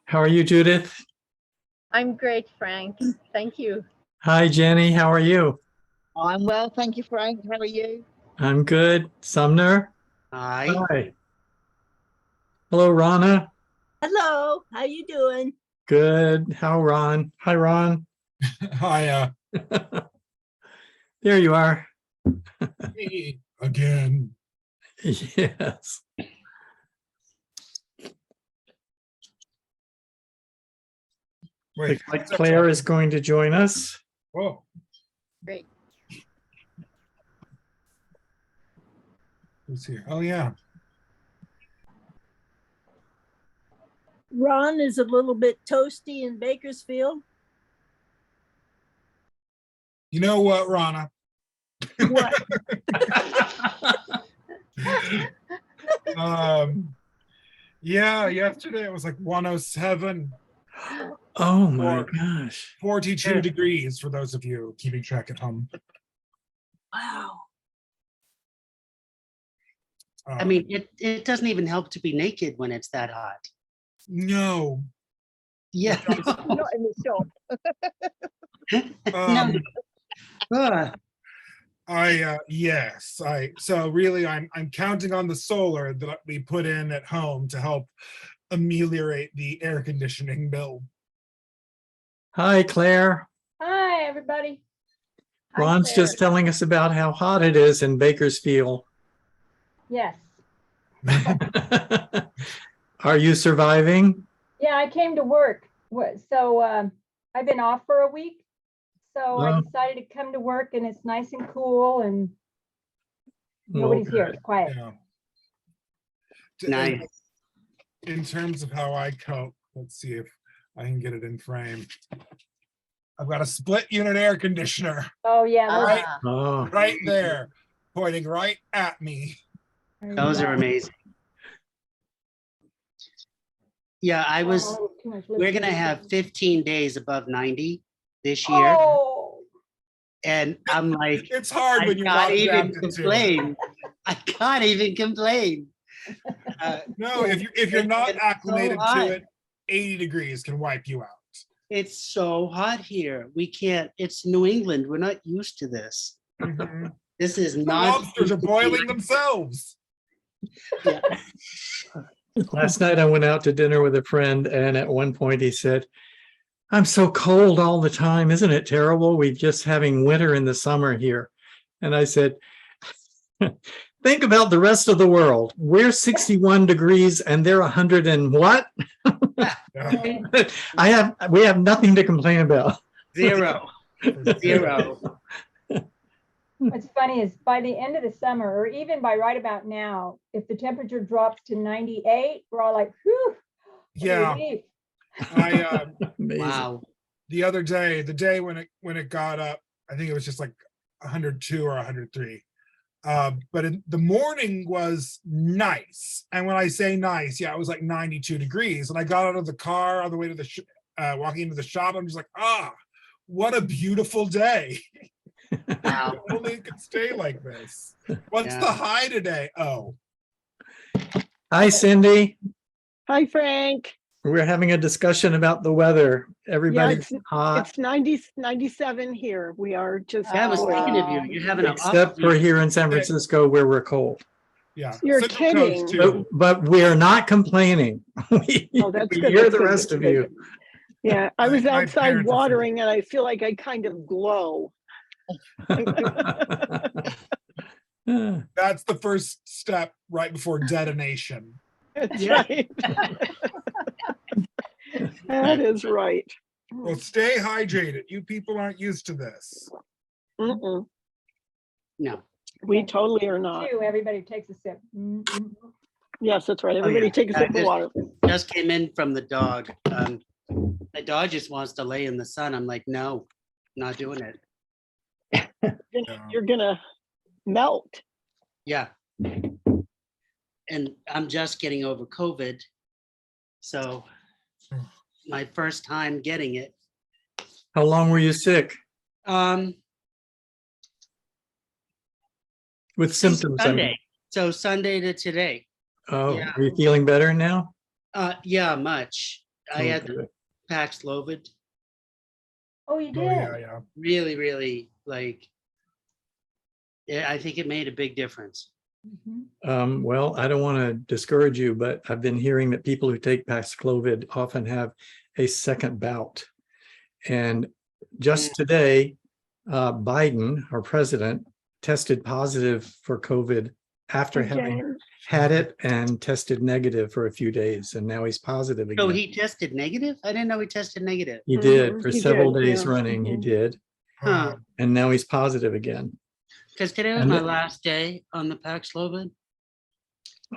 How are you, Judith? I'm great, Frank. Thank you. Hi, Jenny. How are you? I'm well, thank you, Frank. How are you? I'm good. Sumner? Hi. Hi. Hello, Rana. Hello, how you doing? Good. How, Ron? Hi, Ron. Hi, There you are. me again. Yes. Wait, Looks like Claire is going to join us. whoa. Great. Who's here? Oh, yeah. Ron is a little bit toasty in Bakersfield. You know what, Rana? What? Yeah, yesterday it was like 107, Oh my Or- gosh. 42 degrees for those of you keeping track at home. Wow. I mean, it doesn't even help to be naked when it's that hot. No. Yeah. Not in the shop. Um, Ugh. So really I'm counting on the solar that we put in at home to help ameliorate the air conditioning bill. Hi, Claire. Hi, everybody. Hi, Ron's Claire. just telling us about how hot it is in Bakersfield. Yes. Are you surviving? Yeah, I came to work. So I've been off for a week. So I Oh. decided to come to work and it's nice and cool and nobody's here. It's quiet. Yeah. Nice. In terms of how I cope, let's see if I can get it in frame. I've got a split unit air conditioner Oh, yeah. Right. Oh, right there, pointing right at me. Those are amazing. Yeah, we're gonna have 15 days above 90 this year. Oh, And I'm like, It's hard I when you're not can't even adapted to it. complain. I can't even complain. No, if you're not It's so acclimated to hot. it, 80 degrees can wipe you out. It's so hot here. We can't, it's New England. We're not used to this. Mhm. This is The not. lobsters are boiling themselves. Yeah. last night I went out to dinner with a friend, and at one point he said, I'm so cold all the time. Isn't it terrible? We're just having winter in the summer here. And I said, think about the rest of the world. We're 61 degrees and they're 100 and what? Yeah. We have nothing to complain about. Zero. Zero. what's funny is by the end of the summer, or even by right about now, if the temperature drops to 98, we're all like, whew. Yeah, relief. I Amazing. Wow. the other day, the day when it got up, I think it was just like 102 or 103. But the morning was nice, and when I say nice, yeah, it was like 92 degrees. And I got out of the car on the way to the walking into the shop. I'm just like, what a beautiful day. Wow. If only it could stay like this. What's Yeah. the high today? Oh, Hi, Cindy. Hi, Frank. We're having a discussion about the weather. Everybody's it's- hot, It's 97 here. We are just. Yeah, I was thinking of you. Oh. You're having an except for here in San Francisco where we're cold. yeah. You're Central Coast, kidding. too. But we're not complaining. We Oh, that's we good. hear That's the good, rest that's of good. you. Yeah, I was My outside parents are watering and I feel like I kind of glow. That's the first step right before detonation. That's Yeah. right. That is right. Well, stay hydrated. You people aren't used to this. Mm-mm. No. We totally are not. Too, everybody takes a sip. Yes, that's right. Everybody yeah. take a sip of water. Just came in from the dog. The dog just wants to lay in the sun. I'm like, no, not doing it. You're gonna melt. Yeah. And I'm just getting over COVID. So my first time getting it. How long were you sick with Since symptoms? I mean? Sunday. So Sunday to today. Oh, Yeah. are you feeling better now? Yeah, much. I had Okay. Paxlovid. Oh, you Oh, yeah, did? yeah. Really, really like. Yeah, I think it made a big difference. Mhm. Well, I don't want to discourage you, but I've been hearing that people who take Paxlovid often have a second bout. And just today, Biden, our president, tested positive for COVID after having Again, had it and tested negative for a few days. And now he's positive So again. he tested negative? I didn't know he tested negative. He did Mhm, for he several did, days yeah. running. He Mhm. did. Huh. And now he's positive again. Because today was And my the- last day on the Paxlovid.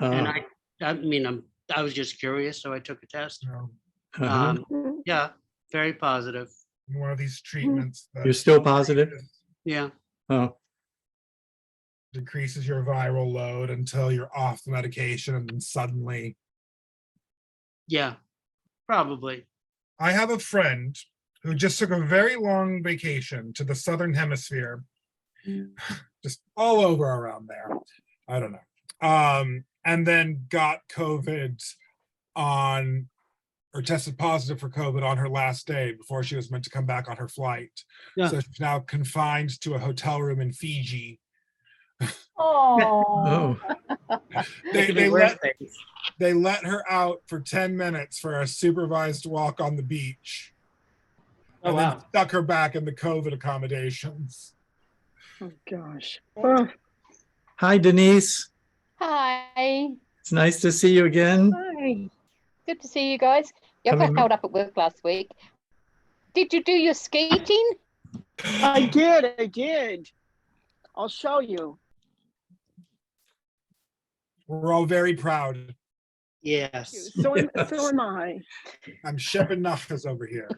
And Uh, I mean, I was just curious, so I took a test. You know, uh-huh. Mhm. Yeah, very positive. one of these treatments that You're still positive? Yeah. Oh, decreases your viral load until you're off the medication, and then suddenly. Yeah, probably. I have a friend who just took a very long vacation to the southern hemisphere, just all over around there. I don't know. And then got COVID on, or tested positive for COVID on her last day before she was meant to come back on her flight. Yeah. So she's now confined to a hotel room in Fiji. Oh, oh, They, Could they be worse let things. they let her out for 10 minutes for a supervised walk on the beach. Oh, And then wow. stuck her back in the COVID accommodations. Oh, gosh. Oh, hi, Denise. Hi. It's nice to see you again. Hi. Good to see you guys. Yeah, I Coming- got held up at work last week. Did you do your skating? I did. I'll show you. We're all very proud. Yes. So am Yes. I. I'm shipping nachas over here.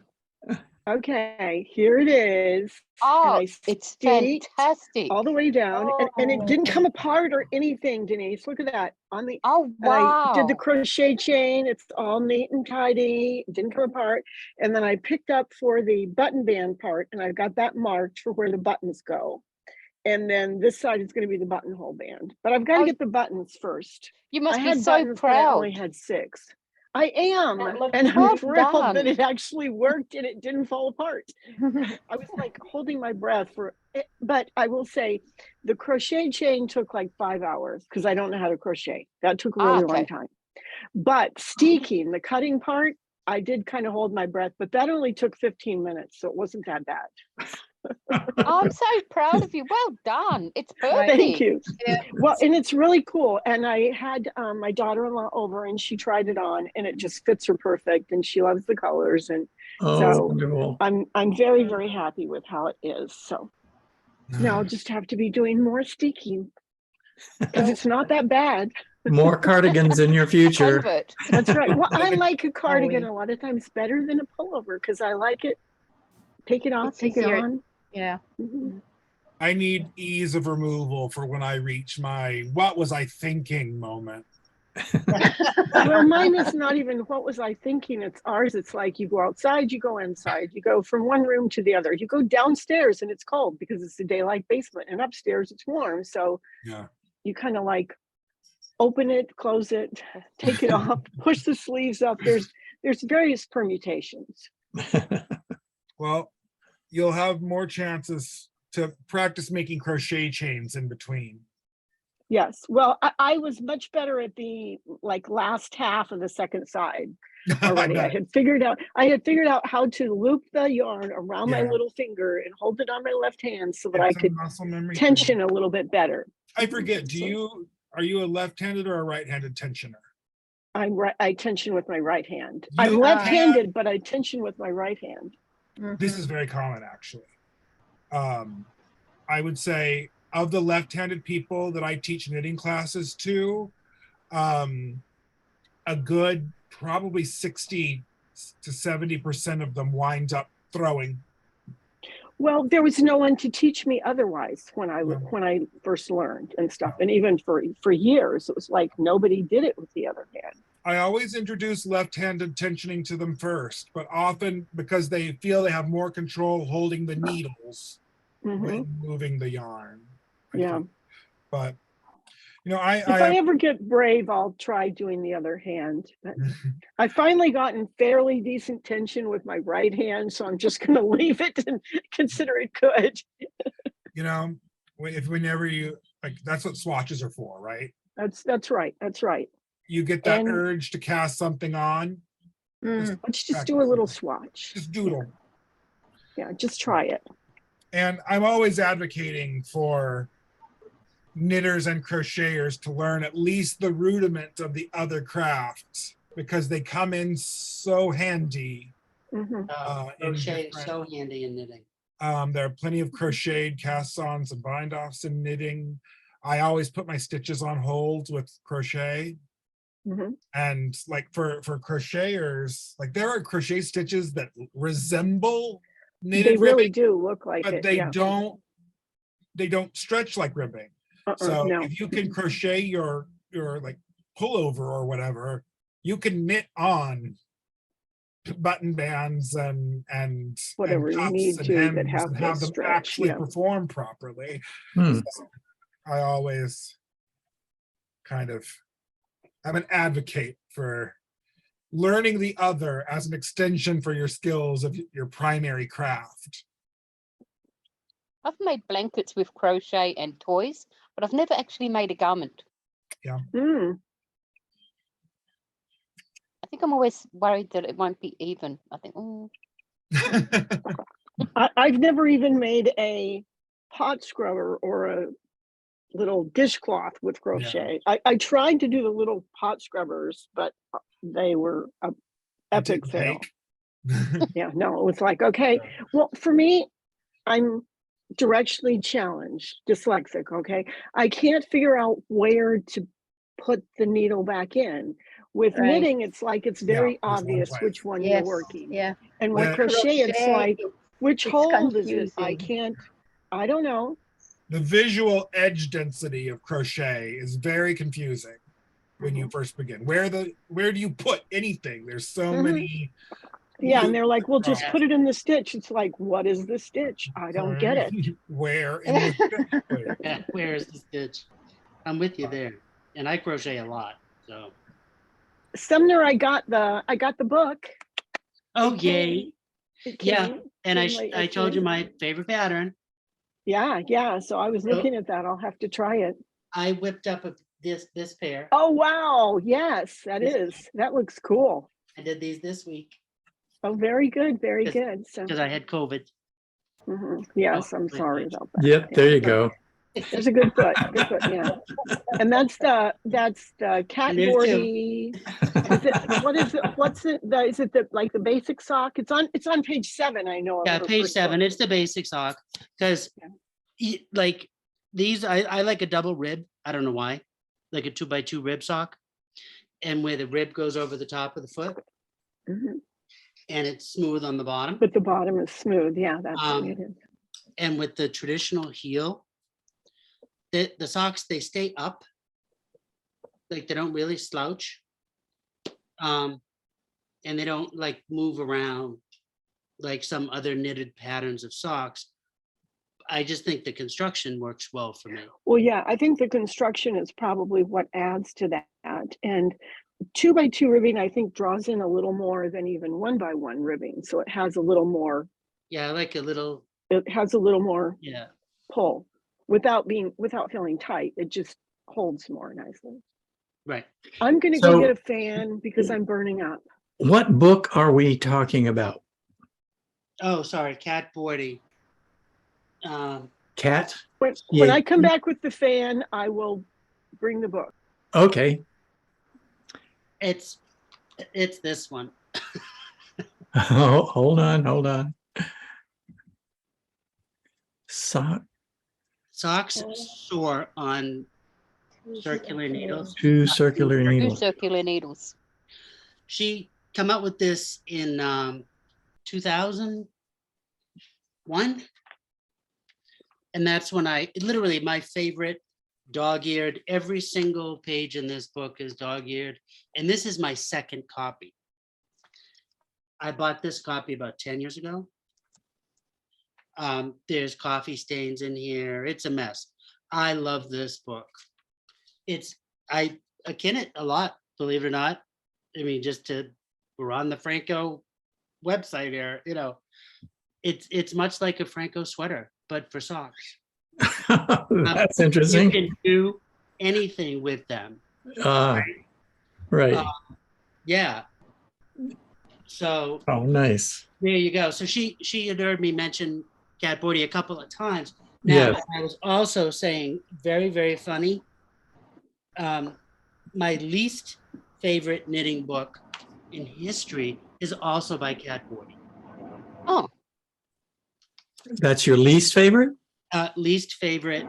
Okay, here it is. Oh, And I it's staked fantastic. all the way down, and it didn't Oh. come apart or anything, Denise. Look at that. On the Oh, and I did the wow. crochet chain. It's all neat and tidy. It didn't come apart. And then I picked up for the button band part, and I got that marked for where the buttons go. And then this side is going to be the buttonhole band. But I've got to Oh, get the buttons first. You I must be had so buttons, but I only proud. had 6. I am, That looks and I'm Well thrilled that done. it actually worked and it didn't fall apart. I was like holding my breath for it, but I will say the crochet chain took like 5 hours because I don't know how to crochet. That took a really long Okay. time. But steeking, the cutting part, I did kind of hold my breath, but that only took 15 minutes, so it wasn't that bad. I'm so proud of you. Well done. It's Thank perfect. you. Yeah. Well, and it's really cool. And I had my daughter-in-law over, and she tried it on, and it just fits her perfect, and she loves the colors. And Oh, So, wonderful. I'm very, very happy with how it is. So now I'll just have to be doing more steeking because it's not that bad. More cardigans in your future. Convert. That's right. Well, I like a cardigan we- a lot of times better than a pullover because I like it. Take it off, It's take it easier. on. Yeah. Mhm. I need ease of removal for when I reach my what was I thinking moment. Well, mine is not even what was I thinking. It's ours. It's like you go outside, you go inside, you go from one room to the other. You go downstairs and it's cold because it's a daylight basement, and upstairs it's warm. So Yeah. you kind of like open it, close it, take it off, push the sleeves up. There's various permutations. Well, you'll have more chances to practice making crochet chains in between. Yes. Well, I was much better at the like last half of the second side already. I bet. had figured out how to loop the yarn around my Yeah. little finger and hold it on my left hand so that It's I a could muscle memory thing. tension a little bit better. I forget. So- Are you a left-handed or a right-handed tensioner? I tension with my right hand. You I'm have- left-handed, but I tension with my right hand. This is very common, actually. I would say of the left-handed people that I teach knitting classes to, a good probably 60 to 70% of them winds up throwing. Well, there was no one to teach me otherwise when I Yeah. when I first learned and stuff. And even for years, it was like nobody did it with the other hand. I always introduce left-handed tensioning to them first, but often because they feel they have more control holding the needles Mhm. when moving the yarn. I Yeah. think. But You know, If I ever get brave, I'll try doing the other hand. But I finally gotten fairly decent tension with my right hand, so I'm just gonna leave it and consider it good. you know, whenever you like, that's what swatches are for, right? That's right. That's right. You get that And- urge to cast something on, Let's just do a little swatch. just doodle. Yeah, just try it. And I'm always advocating for knitters and crocheters to learn at least the rudiment of the other crafts because they come in so handy. Mhm. In Crochet is different- so handy in knitting. There are plenty of crocheted cast-ons and bind-offs in knitting. I always put my stitches on hold with crochet. Mhm. And like for crocheters, like there are crochet stitches that resemble knitted They really ribbing, do look like but it. they Yeah. don't stretch like ribbing. So No. if you can crochet your like pullover or whatever, you can knit on button bands and Whatever you cuffs need and to that hems have and to have them stretch, actually yeah. perform properly. Hmm. So I always kind of I'm an advocate for learning the other as an extension for your skills of your primary craft. I've made blankets with crochet and toys, but I've never actually made a garment. Mm. I think I'm always worried that it won't be even. I think, I've never even made a pot scrubber or a little dishcloth with crochet. I tried to do the little pot scrubbers, but they were a epic Didn't fail. take. Yeah, no, it was like, okay, well, for me, I'm directionally challenged, dyslexic, okay? I can't figure out where to put the needle back in. With Right. knitting, it's like it's very there's one obvious place. which one you're Yes, working. yeah. And with Yeah. crochet, it's Crochet, like, which it's hold is it? I confusing. I don't know. The visual edge density of crochet is very confusing when you first begin. Where do you put anything? There's so Mhm. many. Yeah, and they're like, well, just Yeah. put it in the stitch. It's like, what is the stitch? I don't get it. Where in the stitch? Where? Yeah, where is the stitch? I'm with you there. And I crochet a lot, so. Sumner, I got the book. Oh, It yay. came- it Yeah, came and in late I told you yesterday. my favorite pattern. Yeah. So I was So- looking at that. I'll have to try it. I whipped up this pair. Oh, wow. Yes, that Yes. is. That looks cool. I did these this week Oh, very good. Very Yes. good. So, because I had COVID. yes, Oh, I'm wait, sorry wait. about that. Yep, Yeah, there you but go. There's a good foot. Good foot. Yeah. And that's the cat And there's two. boardy. Is it, what is it? What's it? Is it like the basic sock? It's on page 7. I know. of Yeah, her page first 7, book. it's the basic sock, because like these, I like a double rib. I don't know why, like a 2x2 rib sock. And where the rib goes over the top of the foot Mhm. and it's smooth on the bottom. But the bottom is smooth. Yeah, that's the way it is. And with the traditional heel, the socks, they stay up. Like they don't really slouch. And they don't like move around like some other knitted patterns of socks. I just think the construction works well for me. Well, yeah, I think the construction is probably what adds to that. And 2x2 ribbing, I think, draws in a little more than even 1x1 ribbing. So it has a little more. Yeah, I like a little, It has a little more yeah. pull without feeling tight. It just holds more nicely. Right. I'm gonna So- go get a fan because I'm burning up. What book are we talking about? Oh, sorry, cat boarding. Cat? When Yeah. I come back with the fan, I will bring the book. Okay. It's this one. Oh, hold on. Sock, Socks soar on circular needles. 2 circular 2 needles. circular needles. She come out with this in 2001. And that's when literally my favorite dog-eared, every single page in this book is dog-eared. And this is my second copy. I bought this copy about 10 years ago. There's coffee stains in here. It's a mess. I love this book. it's, I akin it a lot, believe it or not. I mean, we're on the Phrancko website here, it's much like a Phrancko sweater, but for socks. That's You interesting. can do anything with them. Right. Yeah. So Oh, nice. there you go. So she had heard me mention Cat Bordy a couple of times. Now, Yes. I was also saying very, very funny. My least favorite knitting book in history is also by Cat Bordy. Oh, That's your least favorite? Least favorite.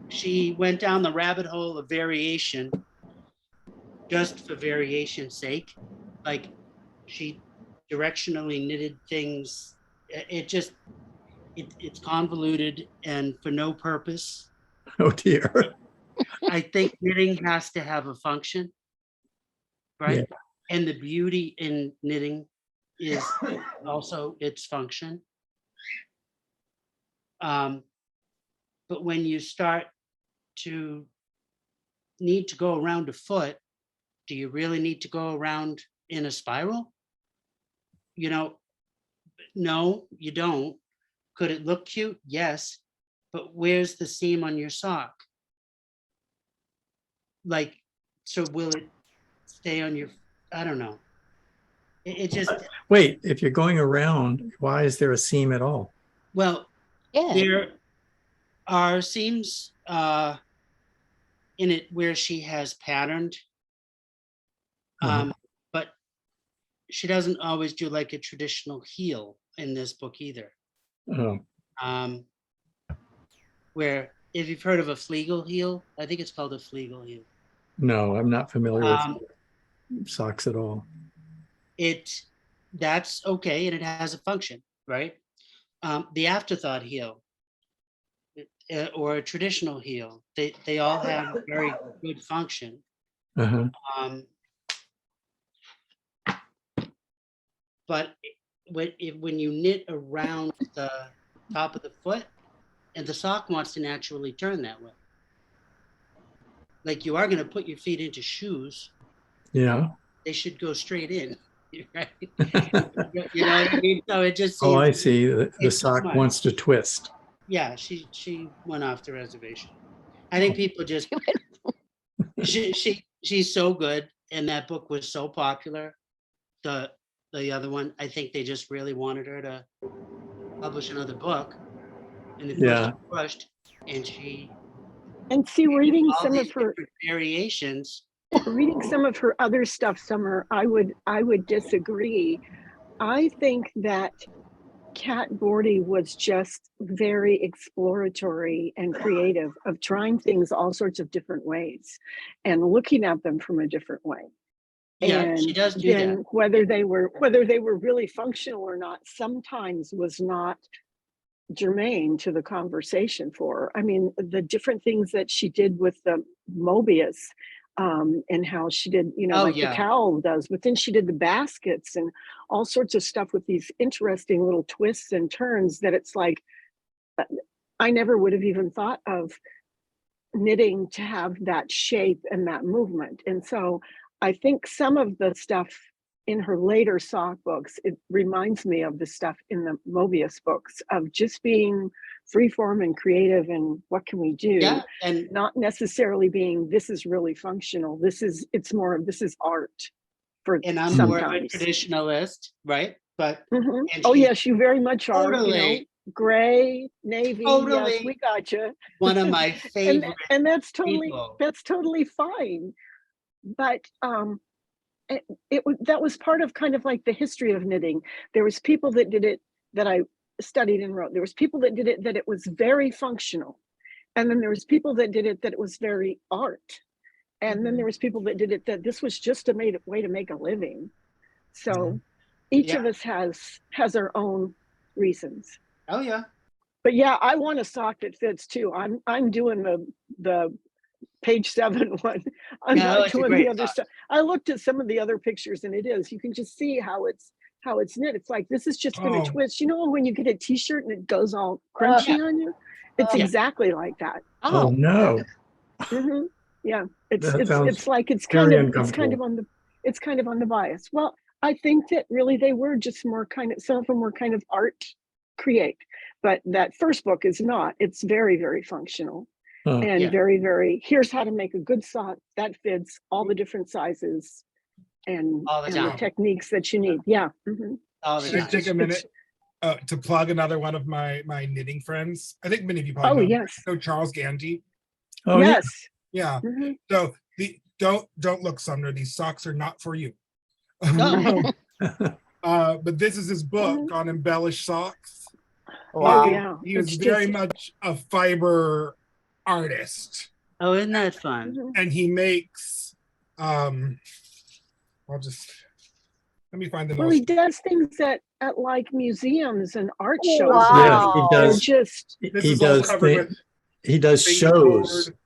She went down the rabbit hole of variation just for variation's sake. Like she directionally knitted things. It's convoluted and for no purpose. Oh, dear. I think knitting has to have a function, right? And the beauty in knitting is also its function. But when you start to need to go around a foot, do you really need to go around in a spiral? No, you don't. Could it look cute? Yes. But where's the seam on your sock? Like, so will it stay on your, I don't know. It just, Wait, if you're going around, why is there a seam at all? well, yeah. there are seams in it where she has patterned, but she doesn't always do like a traditional heel in this book either. Oh, Where if you've heard of a Flegel heel, I think it's called a Flegel heel. no, I'm not familiar with socks at all. That's okay, and it has a function, right? The afterthought heel or a traditional heel, they all have very good function. Uh-huh. But when you knit around the top of the foot, and the sock wants to naturally turn that way. Like you are going to put your feet into shoes. Yeah. They should go straight in, right? You know what I mean? So it just Oh, seems, I see. The it's sock smart. wants to twist. Yeah, she went off the reservation. I think people just she's so good, and that book was so popular. The other one, I think they just really wanted her to publish another book, and they pushed, and she And see, reading all some these of her different variations. reading some of her other stuff, Summer, I would disagree. I think that Cat Bordy was just very exploratory and creative of trying things all sorts of different ways and looking at them from a different way. Yeah, And she does do then that. whether they were really functional or not sometimes was not germane to the conversation for her. I mean, the different things that she did with the Mobius, and how she did, the cowl does, but then she did the baskets and all sorts of stuff with these interesting little twists and turns that it's like, I never would have even thought of knitting to have that shape and that movement. And so I think some of the stuff in her later sock books, it reminds me of the stuff in the Mobius books of just being freeform and creative and what can we do? Yeah, and not necessarily being this is really functional. It's more of this is art for and I'm sometimes. more of a traditionalist, right? But oh yes, you very much are. Totally, gray, navy. totally, yes, we got you. One of my favorite and that's totally people. That's totally fine. But that was part of kind of like the history of knitting. There was people that did it that I studied and wrote. There was people that did it that it was very functional, and then there was people that did it that it was very art, and then there was people that did it that this was just a way to make a living. So each of us has our own reasons. Oh yeah. But yeah, I want a sock that fits too. I'm doing the page 7 one. I'm not doing the other stuff. I looked at some of the other pictures and you can just see how it's knit. It's like, this is just going to twist. You know, when you get a t-shirt and it goes all crunchy on you, It's Oh. Yeah. exactly like that. Oh, Oh, no. Mhm. Yeah, it's That sounds it's like it's very kind of uncomfortable. on the bias. Well, I think that really they were just more kind of, some of them were kind of art create, but that first book is not. It's very, very functional Huh. and Yeah. very, very, here's how to make a good sock that fits all the different sizes and All the the time. techniques that you need. Yeah. Mhm. all the Should I time. take a minute to plug another one of my knitting friends? I think many of you Oh, probably know. yes. know Charles Gandy. Oh, yeah. Yes. Yeah. Mhm. So don't look, Sumner. These socks are not for you. No. But this is his book Mhm. on embellished socks. Oh, wow. yeah. He is It's very just- much a fiber artist, Oh, isn't that fun? Mhm. and he makes. I'll just let me find the Well, most. he does things at like museums and art shows. Yes, he Wow. They're does. just This He is all does. covered with He does things shows. board.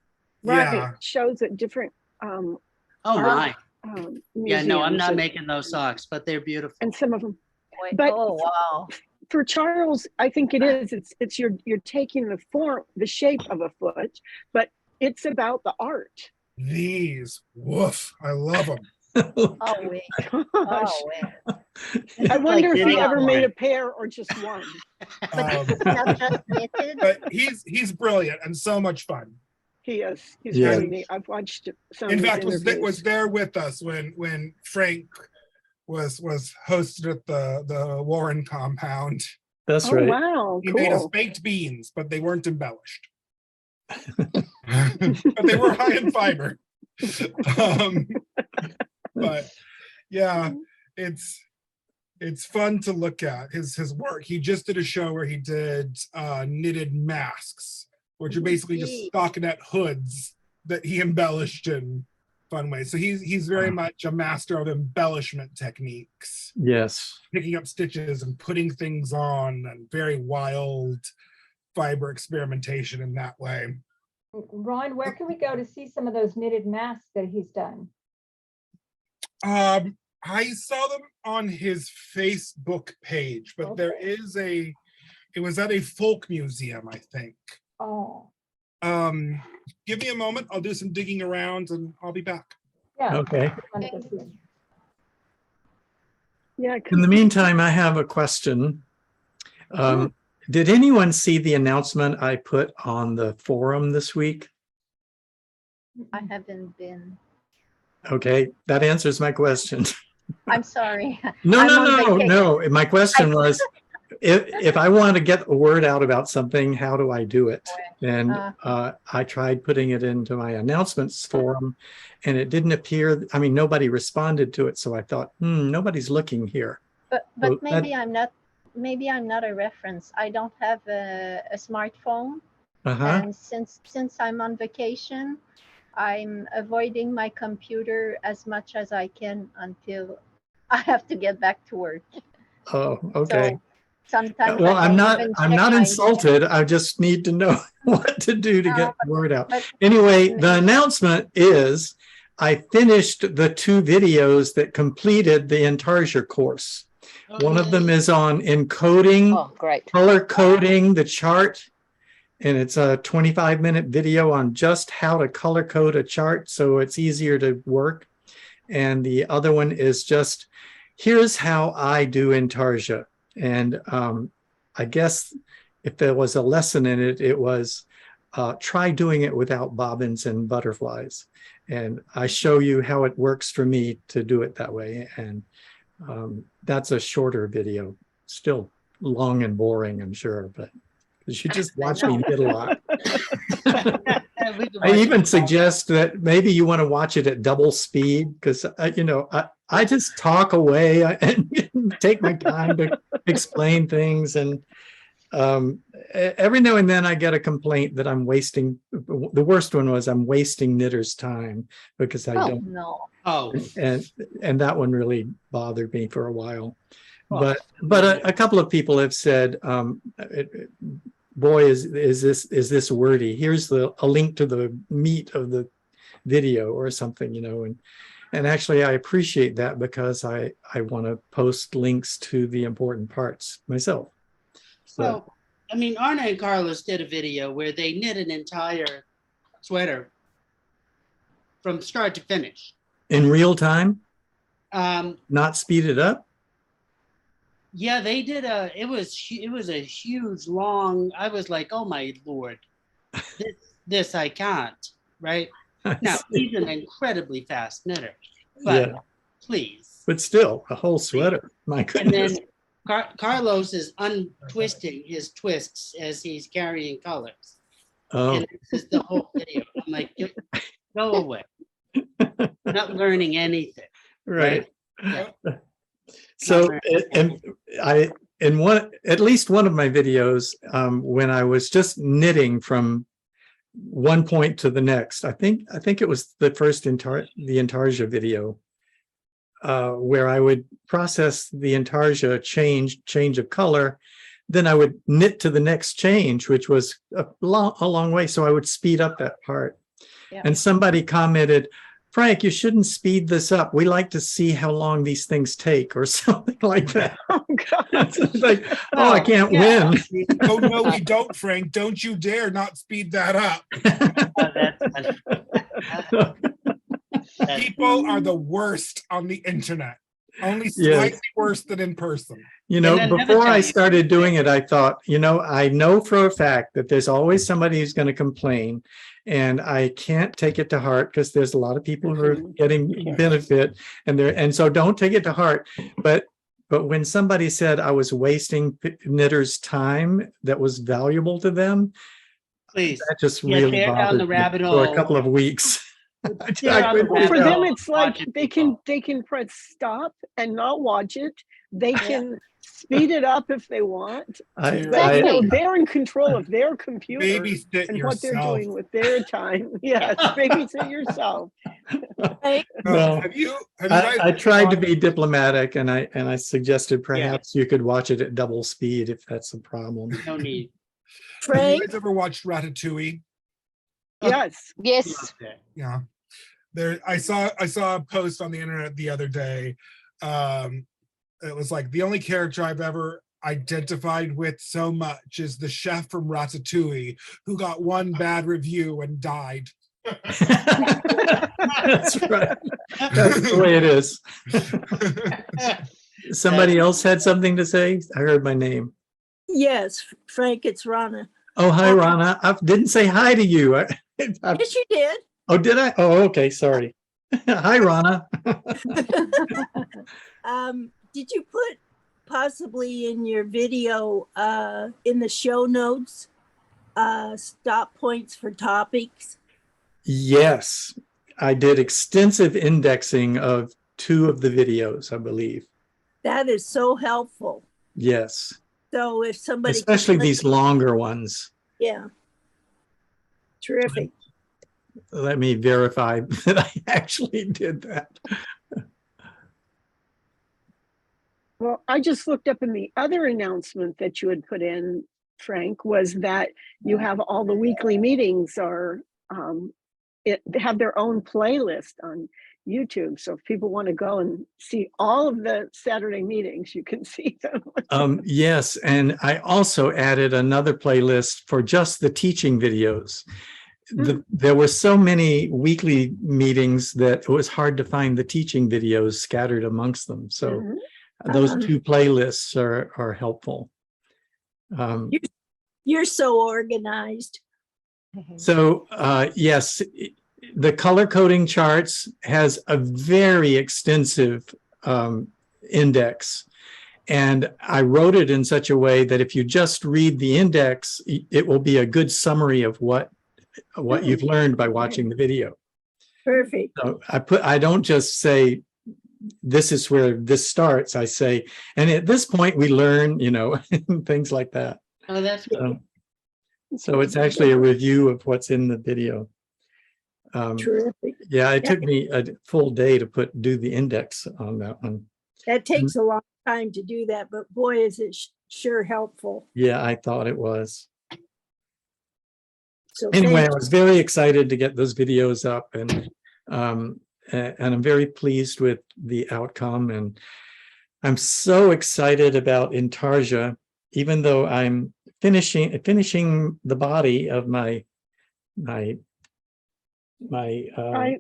right Yeah. shows at different Oh Art. my. Yeah, no, I'm museums not and- making those socks, but they're beautiful. and some of them. Wait, But- oh, wow. For Charles, I think it is. It's you're taking the form, the shape of a foot, but it's about the art. These, woof, I love them. Oh, wait. Gosh, Oh, wait. I wonder if he knitting ever made corn. a pair or just one. Not just knitted. But he's brilliant and so much fun. He is. He's Yeah. really neat. I've watched some In of his fact, was interviews. there with us when Frank was hosted at the Warren compound. That's Oh, right. wow, He made us cool. baked beans, but they weren't embellished. But they were high in fiber. Um, but yeah, it's fun to look at his work. He just did a show where he did knitted masks, which are basically just Neat. stockinette hoods that he embellished in fun ways. So he's very much a master of embellishment techniques, Yes. picking up stitches and putting things on, and very wild fiber experimentation in that way. Ron, where can we go to see some of those knitted masks that he's done? I saw them on his Facebook page, but there Okay. is it was at a folk museum, I think. Oh, Give me a moment, I'll do some digging around and I'll be back. yeah. Okay. I wanna go see 'em. Yeah. In the meantime, I have a question. Did anyone see the announcement I put on the forum this week? I haven't been. Okay, that answers my question. I'm sorry. No, I'm no, on no, vacation. no. My question was, if I want to get the word out about something, how do I do it? And I tried putting it into my announcements forum, and it didn't appear. I mean, nobody responded to it, so I thought, nobody's looking here. But So maybe I'm not. Maybe I'm not a reference. I don't have a smartphone, Uh-huh. and since I'm on vacation, I'm avoiding my computer as much as I can until I have to get back to work. Oh, okay. So sometimes Well, I I'm don't not. even I'm check not my email. insulted. I just need to know what to do to get the word out. But Anyway, the announcement is I finished the 2 videos that completed the Intarsia course. One of them is on encoding, Oh, great. color coding the chart. And it's a 25-minute video on just how to color code a chart so it's easier to work. And the other one is just, here's how I do Intarsia. And I guess if there was a lesson in it, it was try doing it without bobbins and butterflies. And I show you how it works for me to do it that way. And that's a shorter video, still long and boring, I'm sure, but you should just watch me knit a lot. I even suggest that maybe you want to watch it at double speed because, I just talk away and take my time to explain things. And every now and then I get a complaint that I'm wasting. The worst one was I'm wasting knitters' time because I oh don't. no. Oh, And that one really bothered me for a while. Well, But a couple of people have said, boy, is this wordy. Here's a link to the meat of the video or something, and actually I appreciate that because I want to post links to the important parts myself. So well, I mean, Arna and Carlos did a video where they knit an entire sweater from start to finish. In real time, Um, not speeded up? yeah, they did it was a huge, long, I was like, oh my Lord, this I can't, right? Now, he's an incredibly fast knitter, but Yeah, please. but still, a whole sweater. My And then goodness. Carlos is untwisting his twists as he's carrying colors. Oh, And this is the whole video. I'm like, go away. Not learning anything. right. Yeah. So, Not and I, in one, at least one of my videos, when I was just knitting from one point to the next, I think it was the first the Intarsia video, where I would process the Intarsia change of color, then I would knit to the next change, which was a long way. So I would speed up that part. Yeah. And somebody commented, Frank, you shouldn't speed this up. We like to see how long these things take, or something like that. Oh, God. It's like, oh, I can't Yeah. win. Oh, no, we don't, Frank. Don't you dare not speed that up. People are the worst on the internet. Only slightly Yes. worse than in person. You know, And then never before tell I you. started doing it, I thought, you know, I know for a fact that there's always somebody who's going to complain, and I can't take it to heart because there's a lot of people who are getting Yeah. benefit, and so don't take it to heart. But when somebody said I was wasting knitters' time that was valuable to them, Please. that just Yeah, really tear down bothered the me rabbit for a hole. couple of weeks. I Yeah, couldn't Well, do for that. them, it's like Watching they can press stop and not watch it. They Yeah. can speed it up if they want. I- But, I- you know, they're in control of their computer Babysit and what they're yourself. doing with their time. Yes, babysit yourself. No. Have you I guys tried to watched- be diplomatic, and I suggested perhaps you could watch it at double speed if that's a problem. No need. have you Frank, guys ever watched Ratatouille? Yes. Yes. Loved it. Yeah. There, I saw a post on the internet the other day. It was like, the only character I've ever identified with so much is the chef from Ratatouille, who got one bad review and died. That's right. That's the way it is. Somebody else had something to say? I heard my name. yes, Frank, it's Rana. Oh, hi, Rana. I didn't say hi to you. Yes, you did. Oh, did I? Oh, okay. Sorry. Hi, Rana. Did you put possibly in your video, in the show notes, stop points for topics? Yes, I did extensive indexing of 2 of the videos, I believe. That is so helpful. Yes, So if somebody. could especially click- these longer ones. Yeah. Terrific. Let me verify that I actually did that. Well, I just looked up, and the other announcement that you had put in, Frank, was that you have all the weekly meetings are they have their own playlist on YouTube. So if people want to go and see all of the Saturday meetings, you can see them. Yes, and I also added another playlist for just the teaching videos. There were so many weekly meetings that it was hard to find the teaching videos scattered amongst them. So Mhm. those Uh-huh. 2 playlists are helpful. You're so organized. So yes, the color coding charts has a very extensive index. And I wrote it in such a way that if you just read the index, it will be a good summary of what you've learned by watching the video. Perfect. So I don't just say, this is where this starts. I say, and at this point we learn, things like that. Oh, that's good. So it's actually a review of what's in the video. Terrific. Yeah, it took me a full day to do the index on that one. That takes a long time to do that, but boy, is it sure helpful. Yeah, I thought it was. So Anyway, thank I was very excited to get those videos up, and I'm very pleased with the outcome. And I'm so excited about Intarsia, even though I'm finishing the body of my I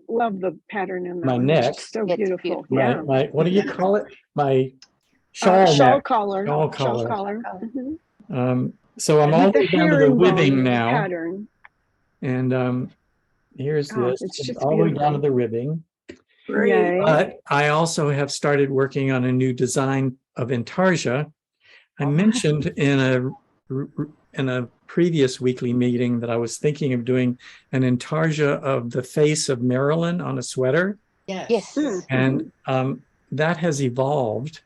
love the pattern in that my one. It's neck. just so It's beautiful. beautiful. Yeah. my what do you call it? My Shawl shawl neck. collar. Shawl Shawl collar. collar. Mhm. So I'm all With the the way down to the herringbone ribbing now, pattern. and here's Oh, this it's just all the way down to beautiful. the ribbing. Great. Yay. But I also have started working on a new design of intarsia. I mentioned in a previous weekly meeting that I was thinking of doing an intarsia of the face of Marilyn on a sweater, Yes. and that has evolved.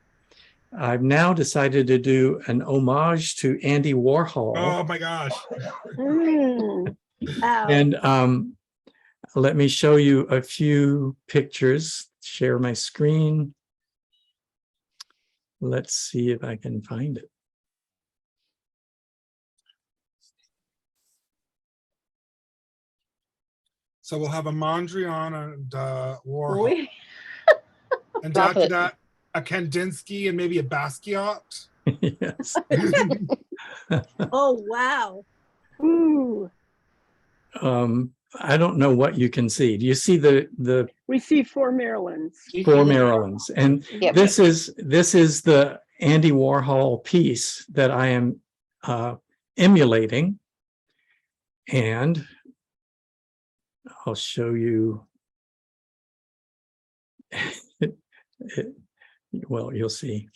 I've now decided to do an homage to Andy Warhol, Oh my gosh. Mm. Wow. and let me show you a few pictures. Share my screen. Let's see if I can find it. So we'll have a Mondrian and Warhol. Boy. And Love after it. that, a Kandinsky and maybe a Basquiat. Yes. Oh, wow. Ooh. I don't know what you can see. Do you see the We see 4 Marylands. four Marylands? And Yep. this is the Andy Warhol piece that I am emulating, and I'll show you. Well, you'll see.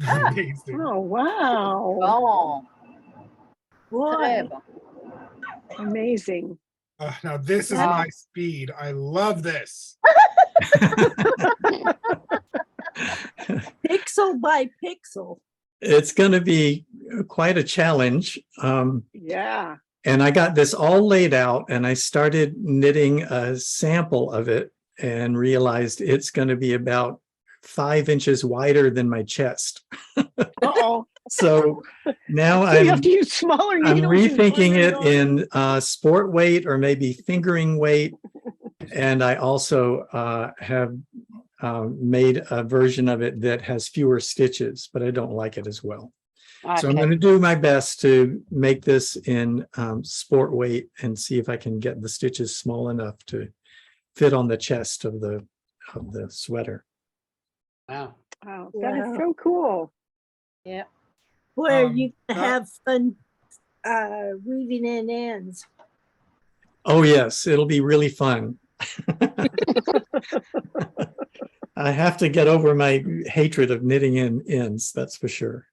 Amazing. Oh, wow. Oh, Boy. très bon. Amazing. Now this is Wow. my speed. I love this. Pixel by pixel. It's going to be quite a challenge. Yeah. And I got this all laid out, and I started knitting a sample of it and realized it's going to be about 5 inches wider than my chest. Uh-oh. So now So you have I'm to use smaller needles. and rethinking finer it yarn. in sport weight or maybe fingering weight. And I also have made a version of it that has fewer stitches, but I don't like it as well. So I'm going to Okay. do my best to make this in sport weight and see if I can get the stitches small enough to fit on the chest of the sweater. Wow. Wow, that is Wow. so cool. Yeah. Boy, are Um, you that- have fun weaving in ends. Oh yes, it'll be really fun. I have to get over my hatred of knitting in ends, that's for sure.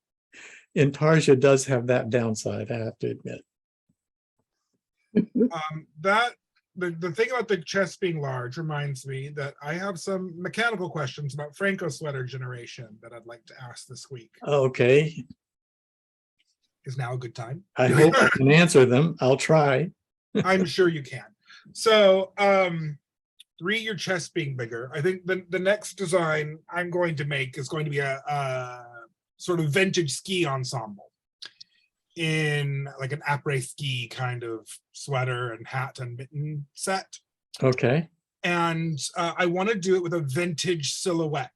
Intarsia does have that downside, I have to admit. The thing about the chest being large reminds me that I have some mechanical questions about Phrancko sweater generation that I'd like to ask this week. Okay, Is now a good time? I hope I can answer them. I'll try. I'm sure you can. So, your chest being bigger. I think the next design I'm going to make is going to be a sort of vintage ski ensemble in like an après ski kind of sweater and hat and mitten set. Okay, And I want to do it with a vintage silhouette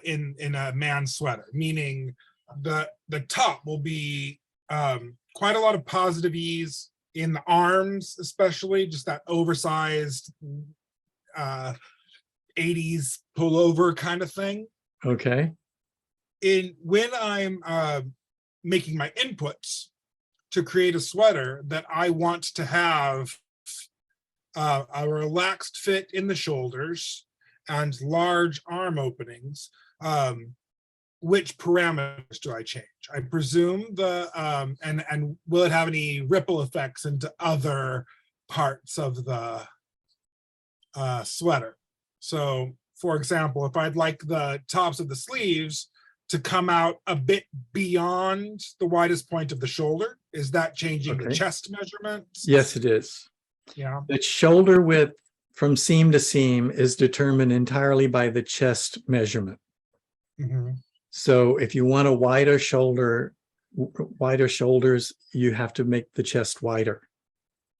in a man's sweater, meaning the top will be quite a lot of positive ease in the arms, especially just that oversized 80s pullover kind of thing. okay, When I'm making my inputs to create a sweater, that I want to have a relaxed fit in the shoulders and large arm openings. Which parameters do I change? I presume and will it have any ripple effects into other parts of the sweater? So, for example, if I'd like the tops of the sleeves to come out a bit beyond the widest point of the shoulder, is that changing the Okay. chest measurements? yes, it is. Yeah. The shoulder width from seam to seam is determined entirely by the chest measurement. Mhm. So if you want a wider shoulders, you have to make the chest wider.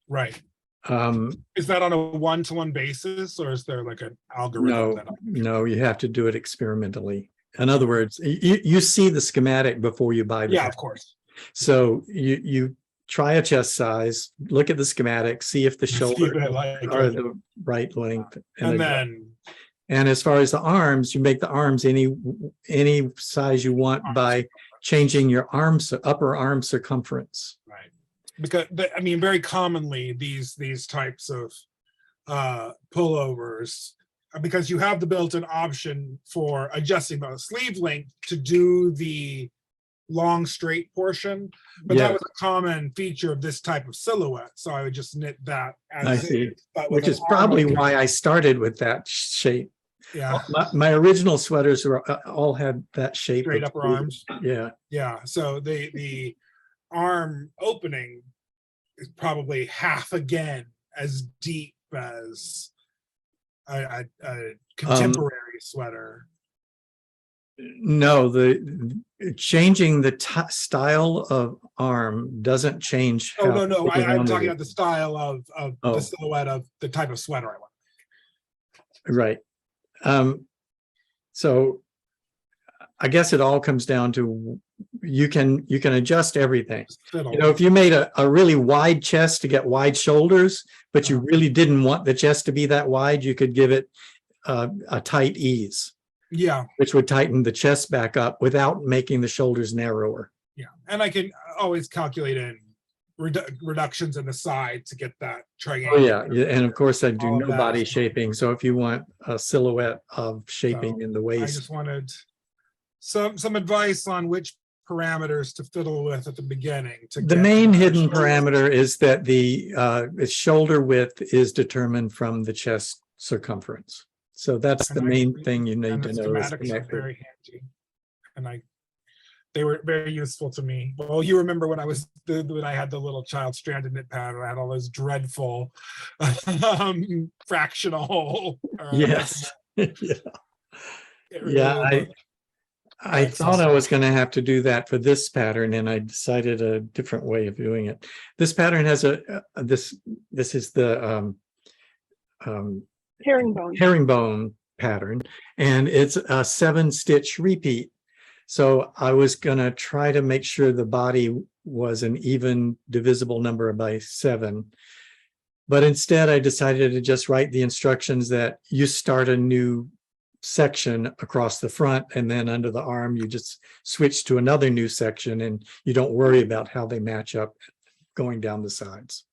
Right. Is that on a one-to-one basis, or is there like an algorithm? No, you have to do it experimentally. In other words, you see the schematic before you buy the Yeah, pattern. of course. So you try a chest size, look at the schematic, see if the See shoulder if I like are it. the right length. And adjust. then And as far as the arms, you make the arms any size you want by changing your upper arm circumference. right, because I mean, very commonly these types of pullovers, because you have the built-in option for adjusting the sleeve length to do the long straight portion, but Yeah. that was a common feature of this type of silhouette, so I would just knit that as I is, see. but with Which an is probably arm why I started with that shape. yeah, My original sweaters were all had that shape. straight of upper sleeve. arms. Yeah. Yeah, so the arm opening is probably half again as deep as a contemporary sweater. No, the changing the style of arm doesn't change. Oh, how no, big I'm around talking it about the style of Oh. the silhouette of the type of sweater I want. is. Right. So I guess it all comes down to you can adjust everything. Fiddle. You know, if you made a really wide chest to get wide shoulders, but you really didn't want the chest to be that wide, you could give it a tight ease, Yeah, which would tighten the chest back up without making the shoulders narrower. yeah, and I can always calculate in reductions in the side to get that triangle. Oh, yeah. And of course I do All of no that body is fine. shaping. So if you want a silhouette of shaping in the I waist, just wanted some advice on which parameters to fiddle with at the beginning. To the get main the hidden shoulders. parameter is that the shoulder width is determined from the chest circumference. So that's the And I main agree. thing you need And to the know is schematics are connected. very handy, and they were very useful to me. Well, you remember when I had the little child stranded knit pattern, I had all those dreadful fractional. Yes. Yeah. it really Yeah, was. I That's thought I awesome. was going to have to do that for this pattern, and I decided a different way of doing it. This pattern has this is the Herringbone. herringbone pattern, and it's a 7-stitch repeat. So I was going to try to make sure the body was an even divisible number by 7. But instead, I decided to just write the instructions that you start a new section across the front, and then under the arm, you just switch to another new section, and you don't worry about how they match up going down the sides.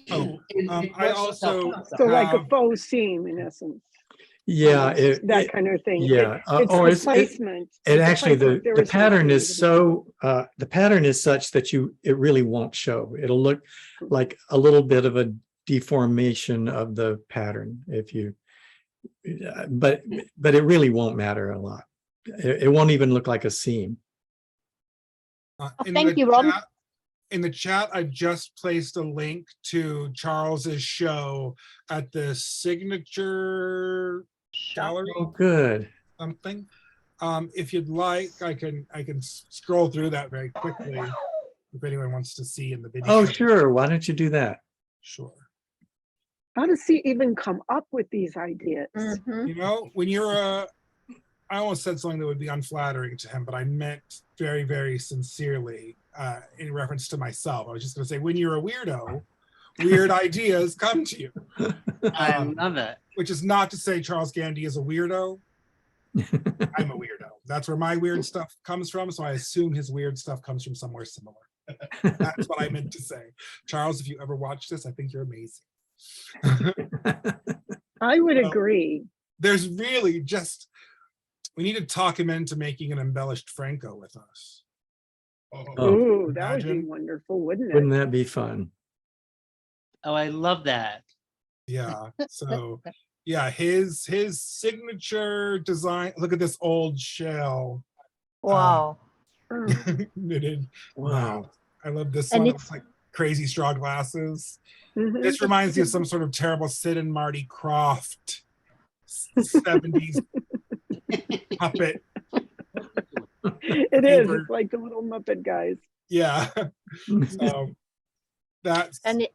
Oh, And I what's also So like a have- faux seam in essence. Yeah, That kind of thing. yeah. It's Or the it's- placement. And It's actually, placement. There the is pattern something is to so the pattern is such that it really won't show. It'll look like a little bit of a deformation of the pattern if you, but it really won't matter a lot. It won't even look like a seam. in thank the you, Ron. chat- In the chat, I just placed a link to Charles's show at the Signature Gallery. Oh, good. Something. If you'd like, I can scroll through that very quickly if anyone wants to see in the video. Oh, sure. Why don't you do that? Sure. How does he even come up with these ideas? Mhm. You know, when I almost said something that would be unflattering to him, but I meant very, very sincerely in reference to myself. I was just going to say, when you're a weirdo, weird ideas come to you. I Um, love it. Which is not to say Charles Gandy is a weirdo. I'm a weirdo. That's where my weird stuff comes from. So I assume his weird stuff comes from somewhere similar. That's what I meant to say. Charles, if you ever watch this, I think you're amazing. I would Well, agree. There's really just, we need to talk him into making an embellished Phrancko with us. Oh, Ooh, that would be imagine. wonderful, wouldn't Wouldn't it? that be fun? Oh, I love that. Yeah. So yeah, his signature design. Look at this old shell Wow. knitted. Wow. I love this And one. it's- It's like crazy straw glasses. Mhm. This reminds me of some sort of terrible Sid and Marty Krofft 70s puppet. It is. Paper. It's like the little Muppet guys. Yeah. So that's, And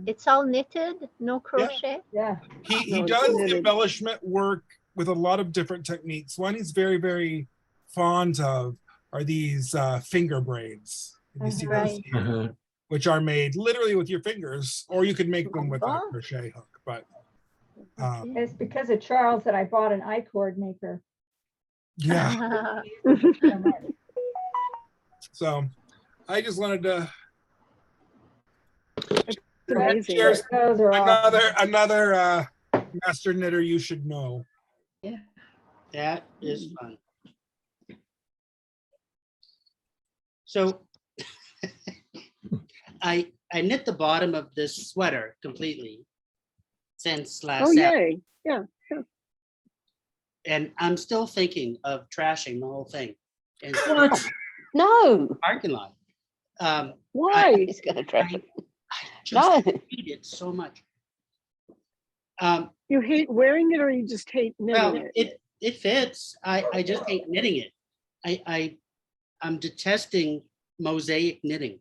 it's all knitted, no crochet? Yeah. he No, it's does knitted. embellishment work with a lot of different techniques. One he's very, very fond of are these finger braids. If you see those Right. here, Uh-huh. which are made literally with your fingers, or you could make them with a Oh. crochet hook. But It's because of Charles that I bought an I-cord maker. yeah, So much. so I just wanted to It's amazing. cheers. Those are awesome. Another master knitter you should know. That is fun. So I knit the bottom of this sweater completely since last Oh, Saturday, yay. Yeah. and I'm still thinking of trashing the whole thing in What? No. the parking lot. Why? He's gonna trash it. I just No. hate it so much. You hate wearing it or you just hate Well, knitting it? it fits. I just hate knitting it. I'm detesting mosaic knitting.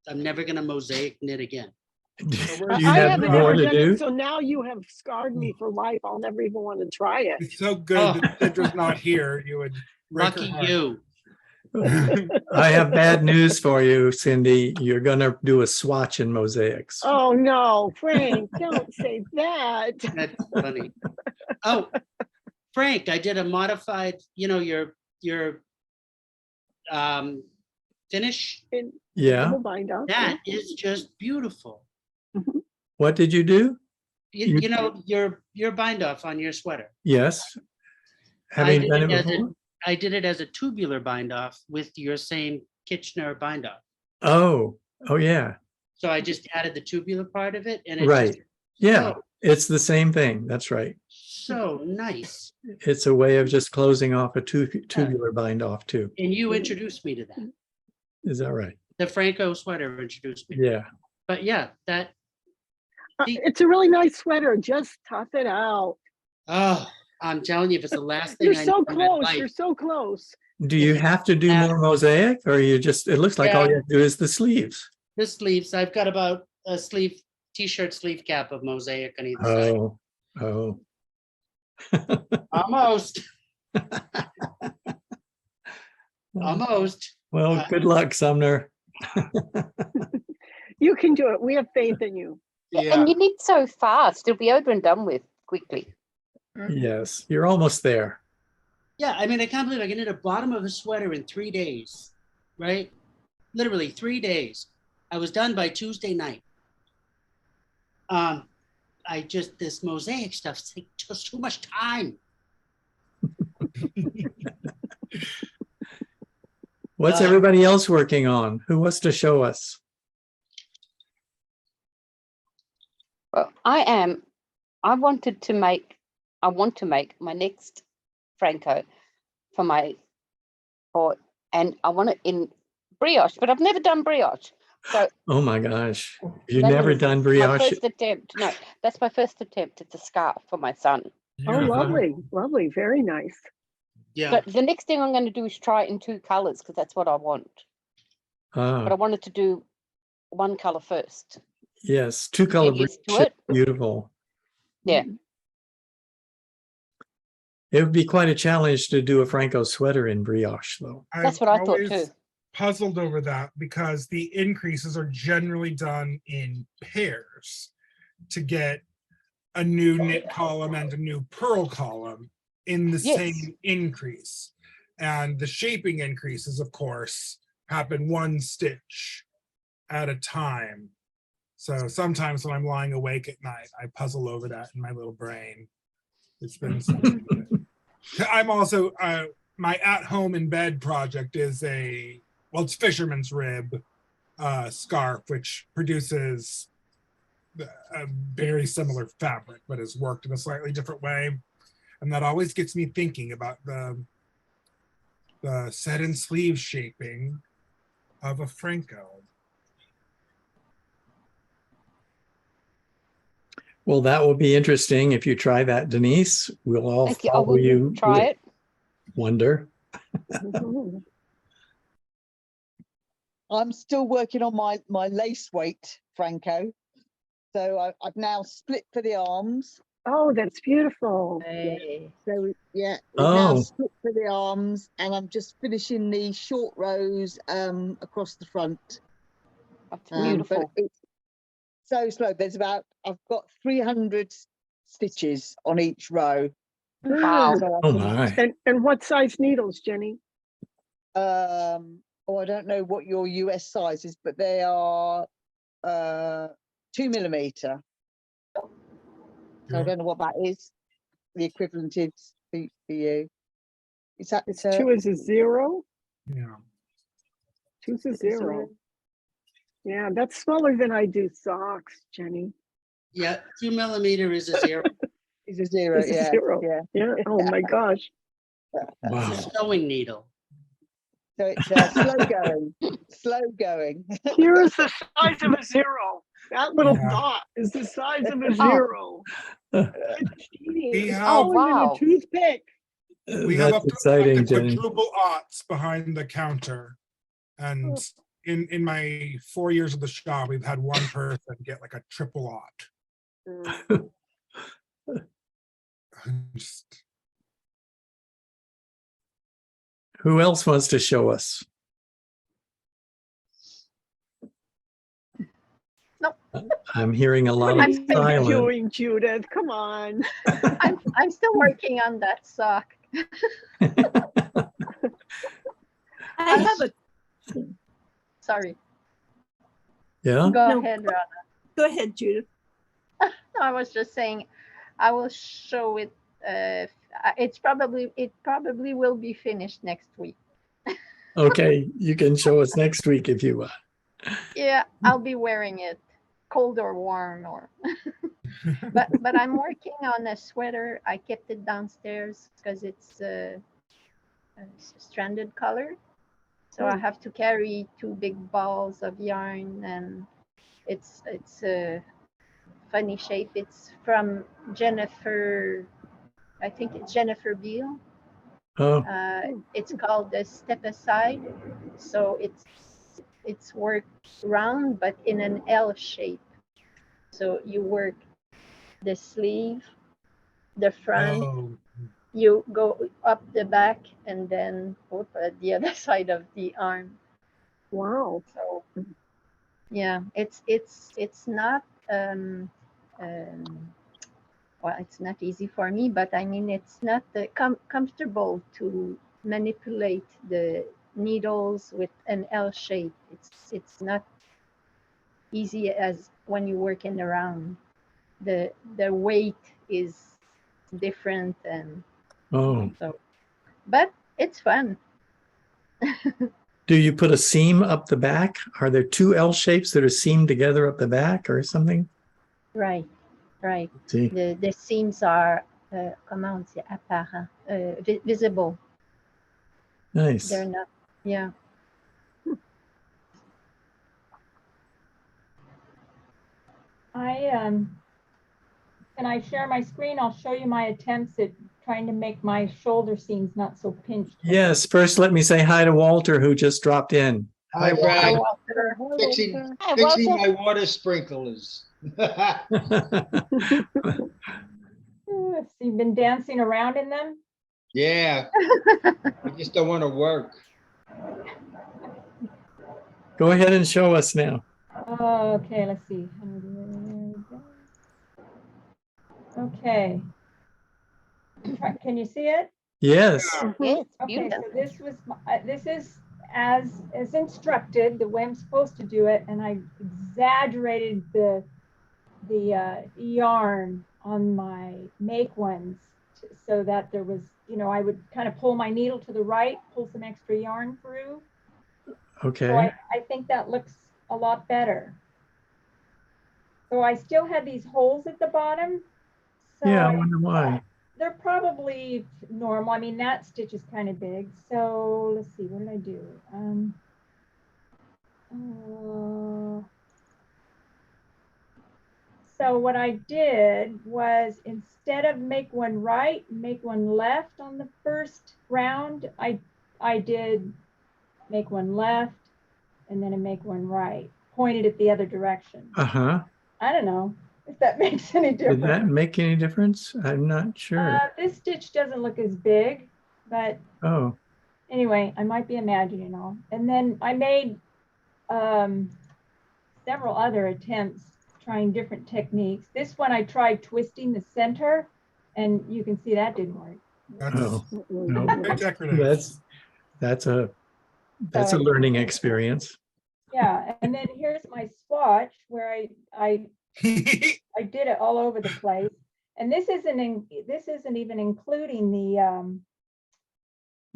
I'm never gonna mosaic knit again. Do I you have haven't more ever to done it, do? so now you have scarred me for life. I'll never even want to try it. It's so good that Cidra's not here. You would break her Lucky heart. you. I have bad news for you, Cindy. You're gonna do a swatch in mosaics. Oh, no, Frank, don't say that. That's funny. Oh, Frank, I did a modified, your finish. Yeah. Double bind off, yeah. That is just beautiful. What did you do? You- Your bind off on your sweater. Yes. I Having did done it it as a- before? I did it as a tubular bind off with your same Kitchener bind off. Oh, yeah, So I just added the tubular part of it and it's right. just Yeah, so, it's the same thing. That's right. so nice. It's a way of just closing off a tubular bind off too. And you introduced me to that. Is that right? The Phrancko sweater introduced me. Yeah. But yeah, that, It's a really nice sweater. Just tough it out. oh, I'm telling you, if it's the last thing You're I so need in my close. life, You're so close. Do you have to do Yeah. more mosaic or you just, it looks like all Yeah. you have to do is the sleeves. the sleeves, I've got about a t-shirt sleeve cap of mosaic on either side. Oh. Almost, almost. Well, good luck, Sumner. You can do it. We have faith in you. Yeah, And you knit so fast. It'll be over and done with quickly. Yes, you're almost there. yeah. I mean, I can't believe I can knit a bottom of a sweater in 3 days, right? Literally 3 days. I was done by Tuesday night. This mosaic stuff takes just too much time. What's everybody else working on? Who wants to show us? Well, I want to make my next Phrancko and I want it in brioche, but I've never done brioche. So Oh my gosh. You've that never is done my brioche? first attempt. No, that's my first attempt. It's a scarf for my son. Oh, Yeah. lovely, lovely, very nice. Yeah, But the next thing I'm going to do is try it in 2 colors because that's what I want. But I Ah, wanted to do one color first. yes, 2-color Get used to brioche is it. beautiful. Yeah. It would be quite a challenge to do a Phrancko sweater in brioche, though. That's I've what I thought always too. Puzzled over that because the increases are generally done in pairs to get a new knit column and a new purl column in the Yes. same increase. And the shaping increases, of course, happen 1 stitch at a time. So sometimes when I'm lying awake at night, I puzzle over that in my little brain. It's been something. I'm also my at home in bed project is it's fisherman's rib scarf, which produces a very similar fabric, but is worked in a slightly different way. And that always gets me thinking about the set and sleeve shaping of a Phrancko. Well, that will be interesting if you try that, Denise. We'll all Thank you. I follow will you. try with it. Wonder. Mhm. I'm still working on my lace weight, Phrancko. So I've now split for the arms. Oh, that's beautiful. Hey. So yeah, we've now Oh. split for the arms, and I'm just finishing the short rows across the front. That's But beautiful. it's so slow. I've got 300 stitches on each row. Wow. So I Oh can, my. And what size needles, Jenny? oh, I don't know what your US size is, but they are 2mm. So I don't know what that is. The equivalent is for you. Is that It's 2 is a 0. Yeah. 2's a 0. Yeah, that's smaller than I do socks, Jenny. Yeah, 2mm is a 0. Is a 0? It's a Yeah, 0. yeah. Yeah. Oh my gosh. It's Wow. a sewing needle. So it's slow going, slow going. Here is the size of a 0. That little Yeah. dot is the size of a 0. It's teeny. We It's have- Oh, smaller than wow. a toothpick. We have That's up to exciting, Jenny. quadruple aughts behind the counter. And in my 4 years of the shop, we've had one person get like a triple aught. Just- Who else wants to show us? Nope. I'm hearing a lot What of are you silence. doing, Judith? Come on. I'm still working on that sock. I have a, Sorry. Yeah. Go No. ahead, Rana. go ahead, Judith. No, I was just saying, I will show it. It probably will be finished next week. Okay, you can show us next week if you want. Yeah, I'll be wearing it, cold or warm, or. but I'm working on a sweater. I kept it downstairs because it's a stranded color, so I have to carry 2 big balls of yarn, and it's a funny shape. It's from Jennifer. I think it's Jennifer Beal. Oh, It's called the Step Aside. So it's worked round but in an L shape. So you work the sleeve, the front, Oh, you go up the back, and then the other side of the arm. Wow. So yeah, it's not well, it's not easy for me, but I mean, it's not comfortable to manipulate the needles with an L shape. It's not easy as when you work in the round. The weight is different, and oh. so, but it's fun. Do you put a seam up the back? Are there 2 L shapes that are seamed together up the back or something? Right. See, The seams are comment on dit, apparent, visible. nice. They're not. Yeah. Can I share my screen? I'll show you my attempts at trying to make my shoulder seams not so pinched. Yes, first let me say hi to Walter, who just dropped in. Hi, Hi, Brad. Walter. Fixing Hi, fixing Walter. my water sprinklers. So you've been dancing around in them? Yeah, I just don't want to work. Go ahead and show us now. Okay, let's see. Okay. Can you see it? Yes. Yeah, it's Okay, beautiful. so this was, this is as instructed, the way I'm supposed to do it, and I exaggerated the yarn on my make ones so that there was, I would kind of pull my needle to the right, pull some extra yarn through. So Okay. I think that looks a lot better. So I still had these holes at the bottom. So Yeah, I wonder why. they're probably normal. I mean, that stitch is kind of big. So let's see, what did I do? So what I did was, instead of make one right, make one left on the first round, I did make one left, and then I make one right, pointed at the other direction. Uh-huh. I don't know if that makes any Did difference. that make any difference? I'm not sure. This stitch doesn't look as big, but Oh, anyway, I might be imagining all. And then I made several other attempts trying different techniques. This one I tried twisting the center, and you can see that didn't work. That's oh, no. very decorative. That's a learning experience. Yeah, and then here's my swatch where I did it all over the place. And this isn't even including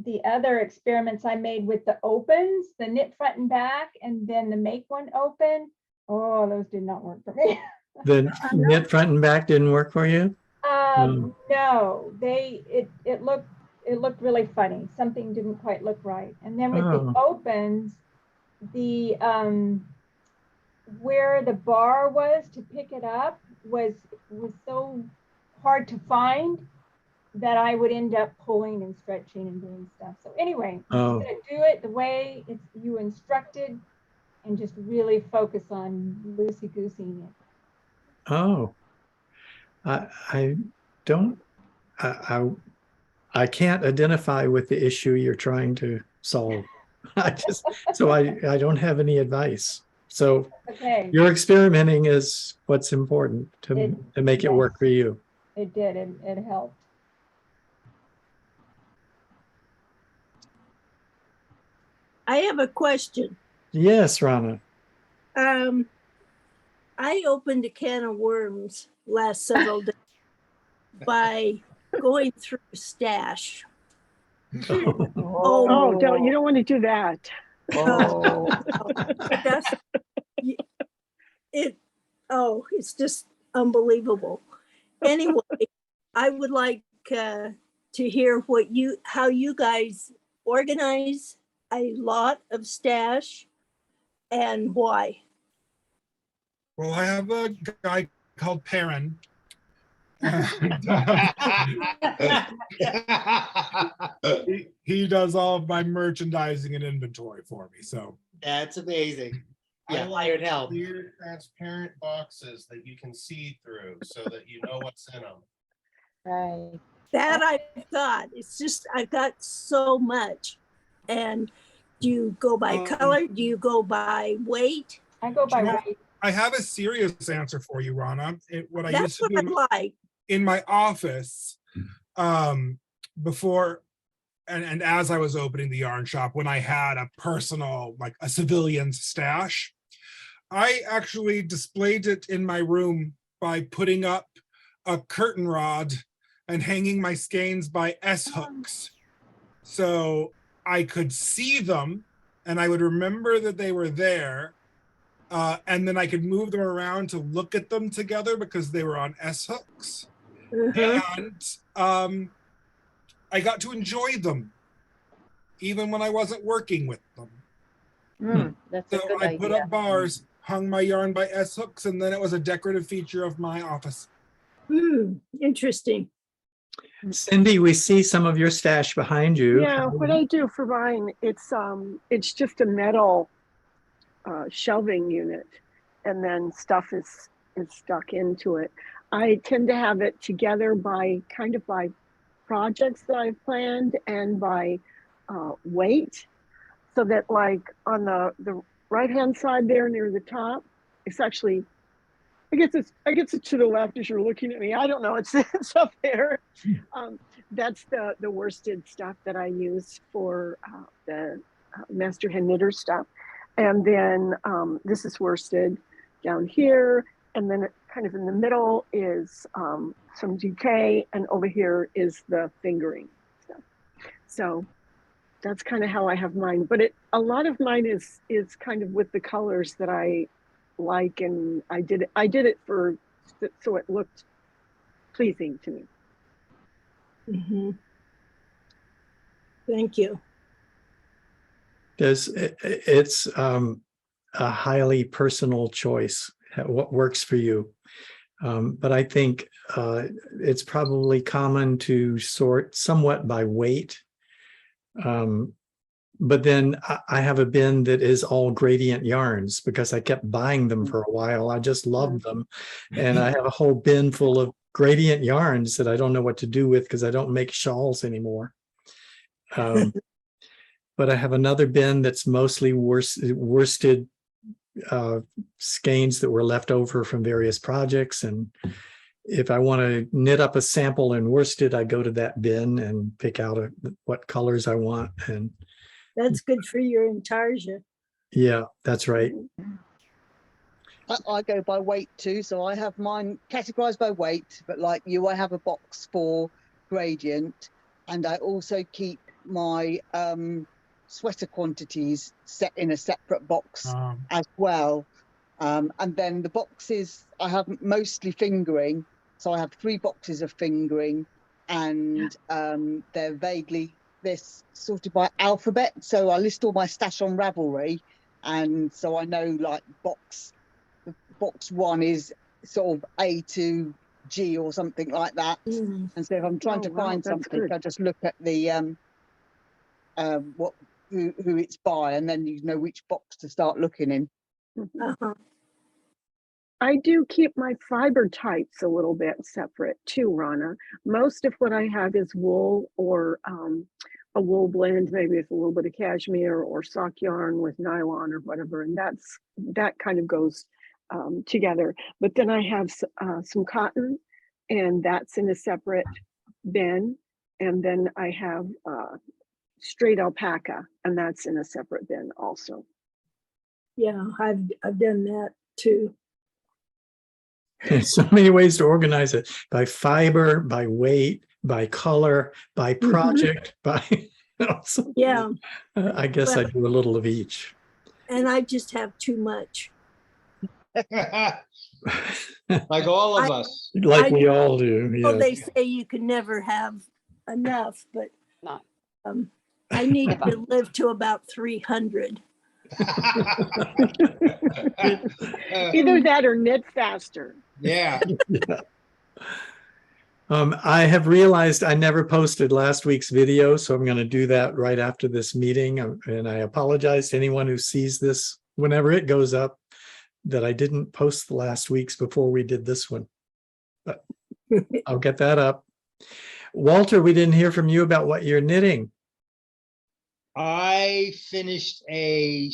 the other experiments I made with the opens, the knit front and back, and then the make one open. Oh, those did not work for me. The knit front and back didn't work for you? No, it looked really funny. Something didn't quite look right. And then with the opens, the where the bar was to pick it up was so hard to find that I would end up pulling and stretching and doing stuff. So anyway, I'm gonna do it the way you instructed and just really focus on loosey-gooseying it. Oh, I don't, I can't identify with the issue you're trying to solve. So I don't have any advice. So Okay, your experimenting is what's important to make it work for you. it did, it helped. I have a question. Yes, Rana. I opened a can of worms last several days by going through stash. Oh, you don't want to do that. It's just unbelievable. Anyway, I would like to hear how you guys organize a lot of stash and why. Well, I have a guy called Perrin. He does all of my merchandising and inventory for me. So That's amazing. Yeah, I like hired help. clear, transparent boxes that you can see through so that you know what's in them. Right. That I've got. It's just I've got so much. And do you go by color? Do you go by weight? I go by weight. I have a serious answer for you, Rana. What I used That's to what do I like. in my office before and as I was opening the yarn shop, when I had a personal, like a civilian's stash, I actually displayed it in my room by putting up a curtain rod and hanging my skeins by S-hooks. So I could see them and I would remember that they were there. And then I could move them around to look at them together because they were on S-hooks. And I got to enjoy them even when I wasn't working with them. That's a So good I put idea. up bars, hung my yarn by S-hooks, and then it was a decorative feature of my office. Interesting. Cindy, we see some of your stash behind you. Yeah, what I do for mine, it's just a metal shelving unit, and then stuff is stuck into it. I tend to have it together by projects that I've planned and by weight, so that like on the right hand side there near the top, it's actually, I guess it's to the left as you're looking at me. I don't know. It's up there. That's the worsted stuff that I use for the Master Hand Knitter stuff. And then this is worsted down here. And then kind of in the middle is some DK, and over here is the fingering stuff. So that's kind of how I have mine. But a lot of mine is kind of with the colors that I like, and I did it so it looked pleasing to me. Thank you. It's a highly personal choice, what works for you. But I think it's probably common to sort somewhat by weight. But then I have a bin that is all gradient yarns because I kept buying them for a while. I just loved them. And I have a whole bin full of gradient yarns that I don't know what to do with because I don't make shawls anymore. But I have another bin that's mostly worsted skeins that were left over from various projects. And if I want to knit up a sample in worsted, I go to that bin and pick out what colors I want. And That's good for your intarsia. yeah, that's right. I go by weight too, so I have mine categorized by weight, but like you, I have a box for gradient, and I also keep my sweater quantities set in a separate box as well. And then the boxes, I have mostly fingering, so I have 3 boxes of fingering, and they're sorted by alphabet, so I list all my stash on Ravelry, and so I know like box 1 is sort of A to G or something like that. And so if I'm trying to find something, I just look at the who it's by, and then you know which box to start looking in. I do keep my fiber types a little bit separate too, Rana. Most of what I have is wool or a wool blend, maybe with a little bit of cashmere or sock yarn with nylon or whatever, and that kind of goes together. But then I have some cotton, and that's in a separate bin. And then I have straight alpaca, and that's in a separate bin also. Yeah, I've done that too. There's so many ways to organize it: by fiber, by weight, by color, by project, by Yeah. I guess I do a little of each. And I just have too much. Like all of us. Like we all do. Well, Yeah. they say you can never have enough, but No. I need to live to about 300. Either that or knit faster. Yeah. I have realized I never posted last week's video, so I'm going to do that right after this meeting. And I apologize to anyone who sees this whenever it goes up that I didn't post the last week's before we did this one. But I'll get that up. Walter, we didn't hear from you about what you're knitting. I finished I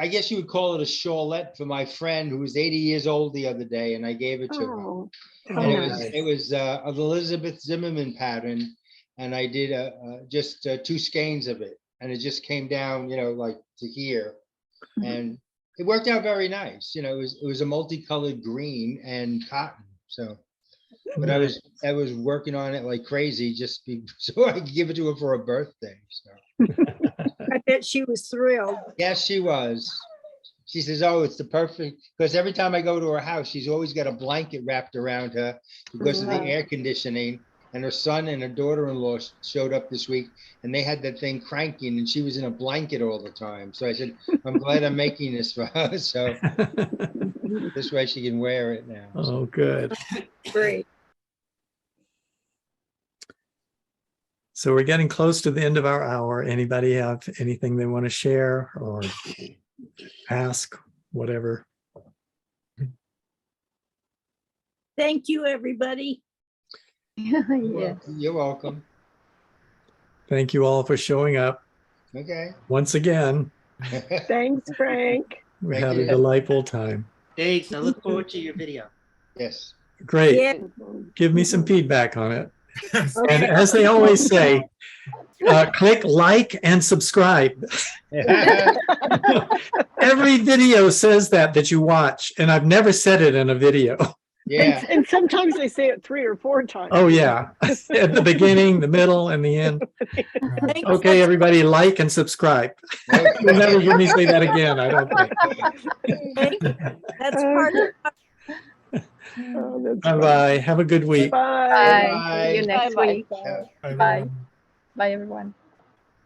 guess you would call it a shawlette for my friend who was 80 years old the other day, and I gave it to her. Oh, And it was of Elizabeth Zimmerman pattern, and I did just 2 skeins of it, and it just came down, like to here, and it worked out very nice. It was a multicolored green and cotton. So, but I was working on it like crazy so I could give it to her for her birthday. So. I bet she was thrilled. Yes, she was. She says, "Oh, it's the perfect," because every time I go to her house, she's always got a blanket wrapped around her because of the air conditioning. And her son and her daughter-in-law showed up this week, and they had that thing cranking, and she was in a blanket all the time. So I said, "I'm glad I'm making this for her, so this way she can wear it now." Oh, good. Great. So we're getting close to the end of our hour. Anybody have anything they want to share or ask, whatever? Thank you, everybody. Yes. You're welcome. Thank you all for showing up. Okay. Once again, thanks, Frank. we Thank had a you. delightful time. Thanks. I look forward to your video. Yes. Great. Yeah. Give me some feedback on it. Yes. And as they always say, click like and subscribe. Every video says that you watch, and I've never said it in a video. Yeah. And sometimes they say it 3 or 4 times. Oh yeah, at the beginning, the middle, and the end. Okay, everybody, like and subscribe. You'll never hear me say that again, I don't think. That's part of Oh, that's Bye-bye. Have a good week. Bye. Bye. Bye. See you next Bye-bye. week. Bye, Bye. everyone. Bye, everyone.